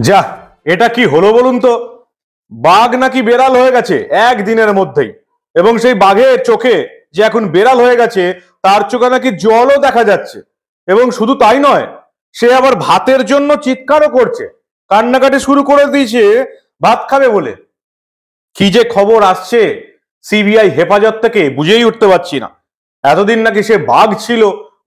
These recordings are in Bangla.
যা, এটা কি হলো বলুন তো? বাঘ নাকি বেড়াল হয়ে গেছে একদিনের মধ্যেই। এবং সেই বাঘের চোখে যে এখন বেড়াল হয়ে গেছে, তার চোখে নাকি জলও দেখা যাচ্ছে। এবং শুধু তাই নয়, সে আবার ভাতের জন্য চিৎকারও করছে, কান্নাকাটি শুরু করে দিয়েছে ভাত খাবে বলে। কি যে খবর আসছে সিবিআই হেফাজত থেকে বুঝেই উঠতে পারছি না। এতদিন নাকি সে বাঘ ছিল,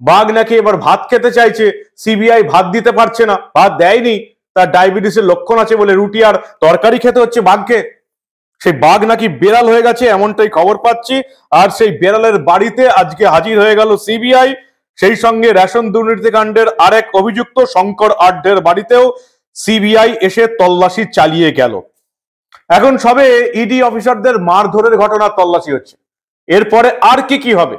বাঘ নাকি এবার ভাত খেতে চাইছে, সিবিআই ভাত দিতে পারছে না, ভাত দেয়নি, তার ডায়াবেটিসের লক্ষণ আছে বলে রুটি আর তরকারি খেতে হচ্ছে বাঘকে। সেই বাঘ নাকি বেড়াল হয়ে গেছে এমনটাই খবর পাচ্ছি। আর সেই বেড়ালের বাড়িতে আজকে হাজির হয়ে গেল সিবিআই। সেই সঙ্গে রেশন দুর্নীতি কাণ্ডের আরেক অভিযুক্ত শঙ্কর আড্ডের বাড়িতেও সিবিআই এসে তল্লাশি চালিয়ে গেল। এখন সবে ইডি অফিসারদের মারধরের ঘটনা তল্লাশি হচ্ছে। এরপরে আর কি হবে,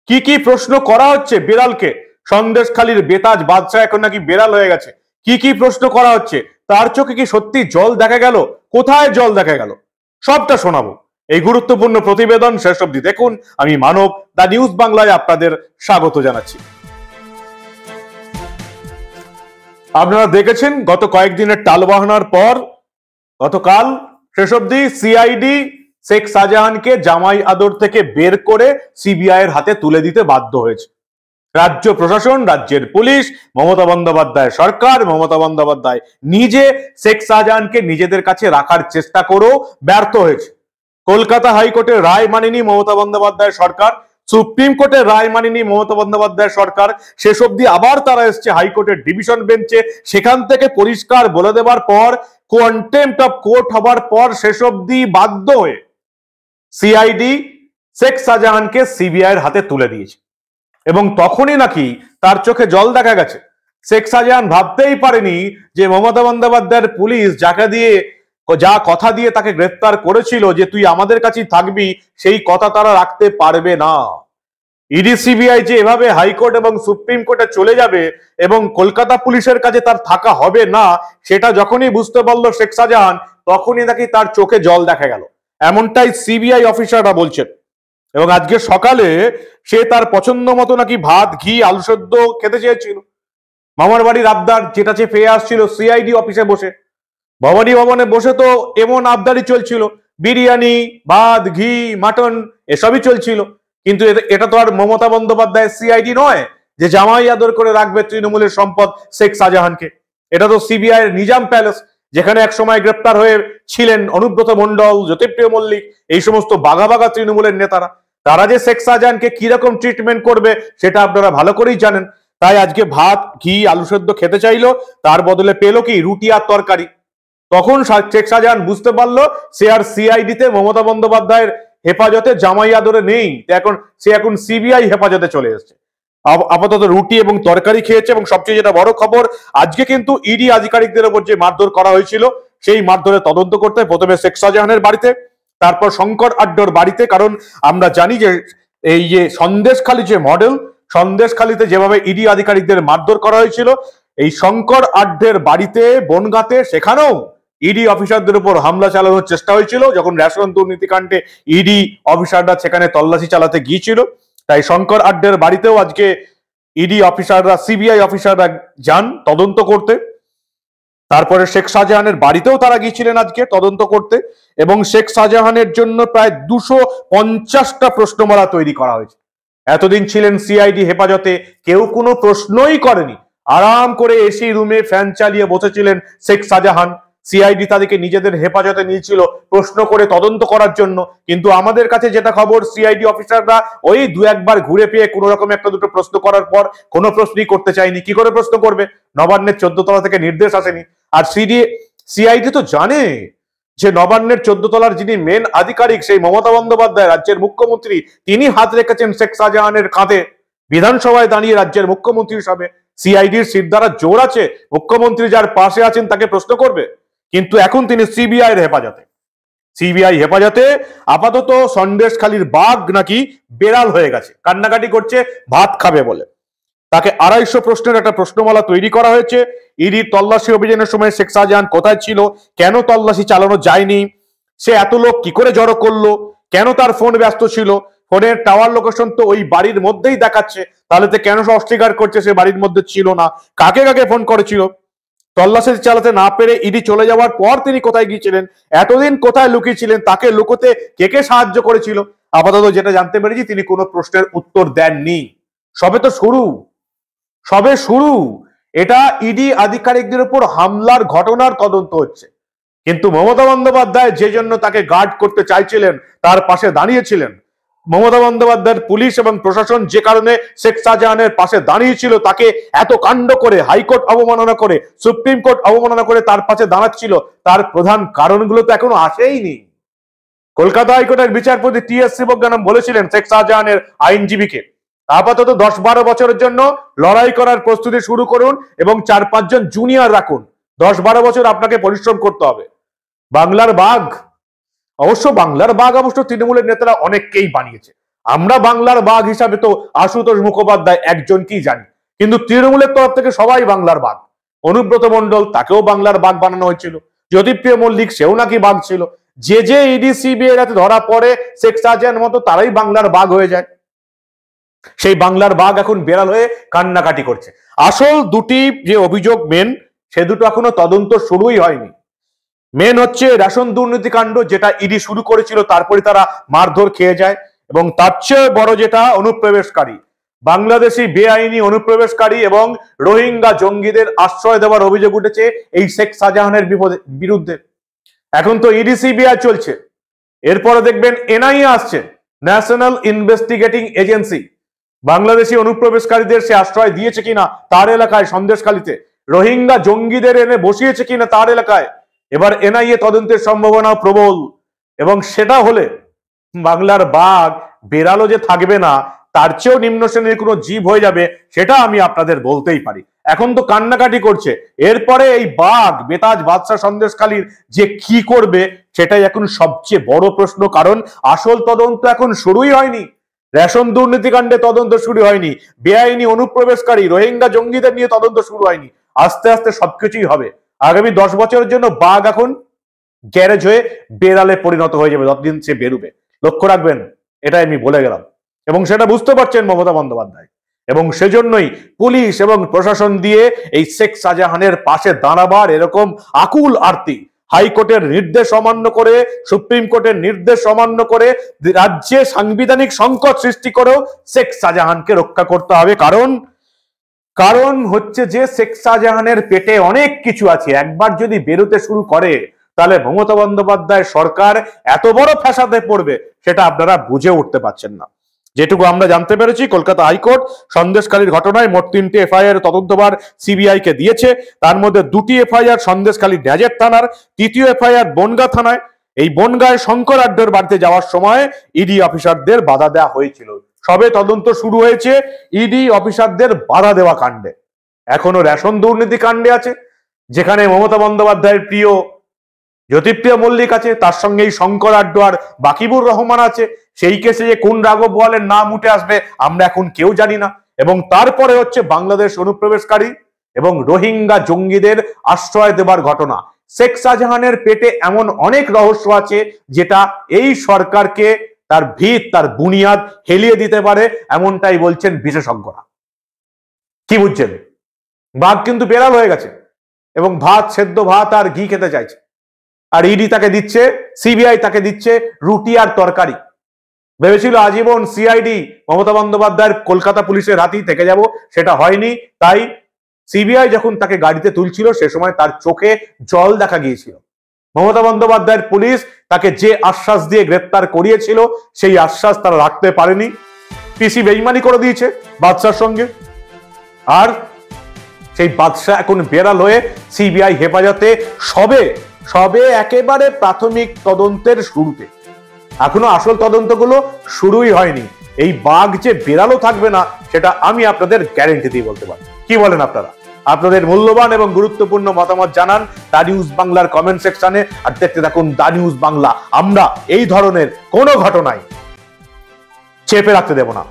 কি প্রশ্ন করা হচ্ছে বিড়ালকে? সন্দেশখালীর বেতাজ বাদশা এখন নাকি বেড়াল হয়ে গেছে। কি প্রশ্ন করা হচ্ছে? তার চোখে কি সত্যি জল দেখা গেল? কোথায় জল দেখা গেল? সবটা শোনাবো এই গুরুত্বপূর্ণ প্রতিবেদন। শেষ অবধি দেখুন। আমি মানব, দা নিউজ বাংলায় আপনাদের স্বাগত জানাচ্ছি। আপনারা দেখেছেন গত কয়েকদিনের টালবাহানার পর গতকাল শেষ অবধি সিআইডি শেখ শাহজাহানকে জামাই আদর থেকে বের করে সিবিআই এর হাতে তুলে দিতে বাধ্য হয়েছে। রাজ্য প্রশাসন, রাজ্যের পুলিশ, মমতা বন্দ্যোপাধ্যায় সরকার, মমতা বন্দ্যোপাধ্যায় নিজে শেখ শাহজাহানকে নিজেদের কাছে রাখার চেষ্টা করেও ব্যর্থ হয়েছে। কলকাতা হাইকোর্টের রায় মানেনি মমতা বন্দ্যোপাধ্যায় সরকার, সুপ্রিম কোর্টের রায় মানেনি মমতা বন্দ্যোপাধ্যায় সরকার। শেষ অবধি আবার তারা এসছে হাইকোর্টের ডিভিশন বেঞ্চে, সেখান থেকে পরিষ্কার বলে দেবার পর, কন্টেম্প্ট অফ কোর্ট হবার পর শেষ অবধি বাধ্য হয়ে সিআইডি শেখ শাহজাহানকে সিবিআই এর হাতে তুলে দিয়েছে। এবং তখনই নাকি তার চোখে জল দেখা গেছে। শেখ শাহজাহান ভাবতেই পারেনি যে মমতা বন্দ্যোপাধ্যায়ের পুলিশ যা কথা দিয়ে তাকে গ্রেফতার করেছিল যে তুই আমাদের কাছেই থাকবি, সেই কথা তারা রাখতে পারবে না। ইডি সিবিআই যে এভাবে হাইকোর্ট এবং সুপ্রিম কোর্টে চলে যাবে এবং কলকাতা পুলিশের কাছে তার থাকা হবে না, সেটা যখনই বুঝতে পারলো শেখ শাহজাহান, তখনই নাকি তার চোখে জল দেখা গেল, এমনটাই সিবিআই অফিসাররা বলছেন। এবং আজকে সকালে সে তার পছন্দ মতো নাকি ভাত, ঘি, আলু সেদ্ধ খেতে চেয়েছিল। মামার বাড়ির আবদার, যেটা সে পেয়ে আসছিল সিআইডি অফিসে বসে। ভবানী ভবনে বসে তো এমন আবদারই চলছিল, বিরিয়ানি, ভাত, ঘি, মাটন এসবই চলছিল। কিন্তু এটা তো আর মমতা বন্দ্যোপাধ্যায়ের সিআইডি নয় যে জামাই আদর করে রাখবে তৃণমূলের সম্পদ শেখ শাহজাহানকে। এটা তো সিবিআই এর নিজাম প্যালেস, যেখানে এক সময় গ্রেপ্তার হয়ে ছিলেন অনুব্রত মণ্ডল, জ্যোতিপ্রিয় মল্লিক, এই সমস্ত বাঘা বাঘা তৃণমূলের নেতারা। তারা যে শেখ শাহজাহানকে কিরকম ট্রিটমেন্ট করবে সেটা আপনারা ভালো করেই জানেন। তাই আজকে ভাত, ঘি, আলু সেদ্ধ খেতে চাইলো, তার বদলে পেলো কি রুটি আর তরকারি। তখন শেখ শাহজাহান বুঝতে পারলো সে আর সিআইডি তে মমতা বন্দ্যোপাধ্যায়ের হেফাজতে জামাই আদরে নেই, সে এখন সিবিআই হেফাজতে চলে এসেছে। আপাতত রুটি এবং তরকারি খেয়েছে। এবং সবচেয়ে যেটা বড় খবর, আজকে কিন্তু ইডি আধিকারিকদের উপর যে মারধর করা হয়েছিল, সেই মারধরের তদন্ত করতে প্রথমে শেখ শাহজাহানের বাড়িতে, তারপর শঙ্কর আড্ডর বাড়িতে। কারণ আমরা জানি যে এই যে সন্দেশখালী যে মডেল, সন্দেশখালীতে যেভাবে ইডি আধিকারিকদের মারধর করা হয়েছিল, এই শঙ্কর আড্ডের বাড়িতে বনগাঁতে সেখানেও ইডি অফিসারদের উপর হামলা চালানোর চেষ্টা হয়েছিল যখন রেশন দুর্নীতিকাণ্ডে ইডি অফিসাররা সেখানে তল্লাশি চালাতে গিয়েছিল। তাই শঙ্কর আড্ডের বাড়িতেও আজকে ইডি অফিসাররা, সিবিআই অফিসাররা যান তদন্ত করতে। তারপরে শেখ শাহজাহানের বাড়িতেও তারা গিয়েছিলেন আজকে তদন্ত করতে। এবং শেখ শাহজাহানের জন্য প্রায় 250টা প্রশ্নমালা তৈরি করা হয়েছে। এতদিন ছিলেন সিআইডি হেফাজতে, কেউ কোনো প্রশ্নই করেনি, আরাম করে এসি রুমে ফ্যান চালিয়ে বসেছিলেন শেখ শাহজাহান। সিআইডি তাদেরকে নিজেদের হেফাজতে নিয়েছিল প্রশ্ন করে তদন্ত করার জন্য। কিন্তু আমাদের কাছে যেটা খবর, সিআইডি অফিসাররা ওই দু একবার ঘুরে পেয়ে কোনো রকম একটা দুটো প্রশ্ন করার পর কোনো প্রশ্নই করতে চায়নি। কি করে প্রশ্ন করবে? নবান্নের 14 তলা থেকে নির্দেশ আসেনি। আর সিআইডি তো জানে যে নবান্নের 14 তলার যিনি মেন আধিকারিক, সেই মমতা বন্দ্যোপাধ্যায় রাজ্যের মুখ্যমন্ত্রী, তিনি হাত রেখেছেন শেখ শাহজাহানের কাঁধে বিধানসভায় দাঁড়িয়ে রাজ্যের মুখ্যমন্ত্রী হিসাবে। সিআইডির শিরদাঁড়ার জোর আছে, মুখ্যমন্ত্রী যার পাশে আছেন তাকে প্রশ্ন করবে। কিন্তু এখন তিনি সিবিআই এর হেফাজতে। সিবিআই হেফাজতে আপাতত সন্দেশখালীর বাঘ নাকি বেড়াল হয়ে গেছে, কান্নাকাটি করছে ভাত খাবে বলে। তাকে 250 প্রশ্নের একটা প্রশ্নমালা তৈরি করা হয়েছে। ইডির তল্লাশি অভিযানের সময় শেখ শাহজাহান কোথায় ছিল, কেন তল্লাশি চালানো যায়নি, সে এত লোক কি করে জড়ো করলো, কেন তার ফোন ব্যস্ত ছিল, ফোনের টাওয়ার লোকেশন তো ওই বাড়ির মধ্যেই দেখাচ্ছে, তাহলে তো কেন সে অস্বীকার করছে সে বাড়ির মধ্যে ছিল না, কাকে কাকে ফোন করেছিল। তল্লাশি চালাতে না পেরে ইডি চলে যাওয়ার পর তিনি কোথায় গিয়েছিলেন, এতদিন কোথায় লুকিয়েছিলেন, তাকে লুকোতে কে কে সাহায্য করেছিল? আপাতত যেটা জানতে পেরেছি, তিনি কোনো প্রশ্নের উত্তর দেননি। সবে তো শুরু, সবে শুরু। এটা ইডি আধিকারিকদের উপর হামলার ঘটনার তদন্ত হচ্ছে, কিন্তু মমতা বন্দ্যোপাধ্যায় যে জন্য তাকে গার্ড করতে চাইছিলেন, তার পাশে দাঁড়িয়েছিলেন। মমতা বন্দ্যোপাধ্যায়ের পুলিশ এবং প্রশাসন যে কারণে শেখ শাহজাহানের পাশে দাঁড়িয়েছিল, তাকে এত কাণ্ড করে, হাইকোর্ট অবমাননা করে, সুপ্রিম কোর্ট অবমাননা করে তার পাশে দাঁড়াচ্ছিল, তার প্রধান কারণগুলো তো এখনো আসেইনি। কলকাতা হাইকোর্টের বিচারপতি টি.এস. শিবজ্ঞানম বলেছিলেন শেখ শাহজাহানের আইনজীবীকে, আপাতত 10-12 বছরের জন্য লড়াই করার প্রস্তুতি শুরু করুন এবং 4-5 জন জুনিয়র রাখুন। 10-12 বছর আপনাকে পরিশ্রম করতে হবে। বাংলার বাঘ, বাংলার বাঘ অবশ্য তৃণমূলের নেতারা অনেককেই বানিয়েছে। আমরা বাংলার বাঘ হিসাবে তো আশুতোষ মুখোপাধ্যায় একজনকেই জানি, কিন্তু তৃণমূলের তরফ থেকে সবাই বাংলার বাঘ। অনুব্রত মণ্ডল, তাকেও বাংলার বাঘ বানানো হয়েছিল। জ্যোতিপ্রিয় মল্লিক, সেও নাকি বাঘ ছিল। যে ইডি সিবিআই রাতে ধরা পড়ে শেখ শাহজাহানের মতো, তারাই বাংলার বাঘ হয়ে যায়। সেই বাংলার বাঘ এখন বেড়াল হয়ে কান্নাকাটি করছে। আসল দুটি যে অভিযোগ মেন, সে দুটো এখনো তদন্ত শুরুই হয়নি। মেন হচ্ছে রেশন দুর্নীতি কাণ্ড, যেটা ইডি শুরু করেছিল, তারপরে তারা মারধর খেয়ে যায়। এবং তার চেয়ে বড় যেটা, অনুপ্রবেশকারী, বাংলাদেশি বেআইনি অনুপ্রবেশকারী এবং রোহিঙ্গা জঙ্গিদের আশ্রয় দেওয়ার অভিযোগ উঠেছে এই শেখ শাহজাহানের বিরুদ্ধে। এখন তো ইডি সিবিআই চলছে, এরপরে দেখবেন এনআইএ আসছে, ন্যাশনাল ইনভেস্টিগেটিং এজেন্সি। বাংলাদেশি অনুপ্রবেশকারীদের সে আশ্রয় দিয়েছে কিনা তার এলাকায়, সন্দেশখালীতে রোহিঙ্গা জঙ্গিদের এনে বসিয়েছে কিনা তার এলাকায়, এবার এনআইএ তদন্তের সম্ভাবনা প্রবল। এবং সেটা হলে বাংলার বাঘ বেড়ালো যে থাকবে না, তার চেয়েও নিম্ন শ্রেণীর কোনো জীব হয়ে যাবে, সেটা আমি আপনাদের বলতেই পারি। এখন তো কান্নাকাটি করছে, এরপরে এই বাঘ বেতাজ বাদশা সন্দেশখালীর যে কি করবে, সেটাই এখন সবচেয়ে বড় প্রশ্ন। কারণ আসল তদন্ত এখন শুরুই হয়নি, রেশন দুর্নীতিকাণ্ডে তদন্ত শুরু হয়নি, বেআইনি অনুপ্রবেশকারী রোহিঙ্গা জঙ্গিদের নিয়ে তদন্ত শুরু হয়নি। আস্তে আস্তে সবকিছুই হবে। আগামী 10 বছরের জন্য বাঘ এখন গ্যারেজ হয়ে বেড়ালে পরিণত হয়ে যাবে, যতদিন সে বেরুবে। লক্ষ্য রাখবেন, এটা আমি বলে গেলাম, এবং সেটা বুঝতে পারছেন মমতা বন্দ্যোপাধ্যায়। এবং সেজন্যই পুলিশ এবং প্রশাসন দিয়ে এই শেখ শাহজাহানের পাশে দাঁড়াবার এরকম আকুল আরতি। হাইকোর্টের নির্দেশ অমান্য করে, সুপ্রিম কোর্টের নির্দেশ অমান্য করে, রাজ্যে সাংবিধানিক সংকট সৃষ্টি করেও শেখ শাহজাহানকে রক্ষা করতে হবে। কারণ হচ্ছে যে শেখ শাহজাহানের পেটে অনেক কিছু আছে। একবার যদি বেরোতে শুরু করে, তাহলে মমতা বন্দ্যোপাধ্যায় সরকার এত বড় ফ্যাসাদে পড়বে, সেটা আপনারা বুঝে উঠতে পারছেন না। যেটুকু আমরা জানতে পেরেছি, কলকাতা হাইকোর্ট সন্দেশখালীর ঘটনায় মোট 3টে এফআইআর তদন্তভার সিবিআই কে দিয়েছে। তার মধ্যে 2টি এফআইআর সন্দেশখালী ন্যাজের থানার, 3য় এফআইআর বনগাঁ থানায়। এই বনগাঁয় শঙ্কর আড্ডার বাড়িতে যাওয়ার সময় ইডি অফিসারদের বাধা দেওয়া হয়েছিল। সবে তদন্ত শুরু হয়েছে ইডি অফিসারদের বাধা দেওয়া কাণ্ডে। এখনো রেশন দুর্নীতি কাণ্ডে আছে, যেখানে মমতা বন্দ্যোপাধ্যায়ের প্রিয় জ্যোতিপ্রিয় মল্লিক আছে, তার সঙ্গে এই শঙ্কর আড্ডা আর বাকিবুর রহমান আছে। সেই কেসে যে কোন রাঘব বোয়ালের নাম উঠে আসবে আমরা এখন কেউ জানি না। এবং তারপরে হচ্ছে বাংলাদেশ অনুপ্রবেশকারী এবং রোহিঙ্গা জঙ্গিদের আশ্রয় দেবার ঘটনা। শেখ শাহজাহানের পেটে এমন অনেক রহস্য আছে, যেটা এই সরকারকে তার ভিত, তার বুনিয়াদ হেলিয়ে দিতে পারে, এমনটাই বলছেন বিশেষজ্ঞরা। কি বুঝছেন? বাঘ কিন্তু বেড়াল হয়ে গেছে এবং সেদ্ধ ভাত আর ঘি খেতে চাইছে। আর ইডি তাকে দিচ্ছে, সিবিআই তাকে দিচ্ছে রুটি আর তরকারি। ভেবেছিল আজীবন সিআইডি মমতা বন্দ্যোপাধ্যায়ের কলকাতা পুলিশের হাতেই থেকে যাব, সেটা হয়নি। তাই সিবিআই যখন তাকে গাড়িতে তুলছিল, সে সময় তার চোখে জল দেখা গিয়েছিল। মমতা বন্দ্যোপাধ্যায়ের পুলিশ তাকে যে আশ্বাস দিয়ে গ্রেপ্তার করিয়েছিল, সেই আশ্বাস তারা রাখতে পারেনি। পিসি বেইমানি করে দিয়েছে বাদশার সঙ্গে। আর সেই বাদশা এখন বেড়াল হয়ে সিবিআই হেফাজতে, সবে একেবারে প্রাথমিক তদন্তের শুরুতে। এখনো আসল তদন্তগুলো শুরুই হয়নি। এই বাঘ যে বেড়ালও থাকবে না, সেটা আমি আপনাদের গ্যারেন্টি দিয়ে বলতে পারি। কি বলেন আপনারা? আপনাদের মূল্যবান এবং গুরুত্বপূর্ণ মতামত জানান দা নিউজ বাংলার কমেন্ট সেকশনে। আর দেখতে থাকুন দা নিউজ বাংলা। আমরা এই ধরনের কোনো ঘটনায় চেপে রাখতে দেব না।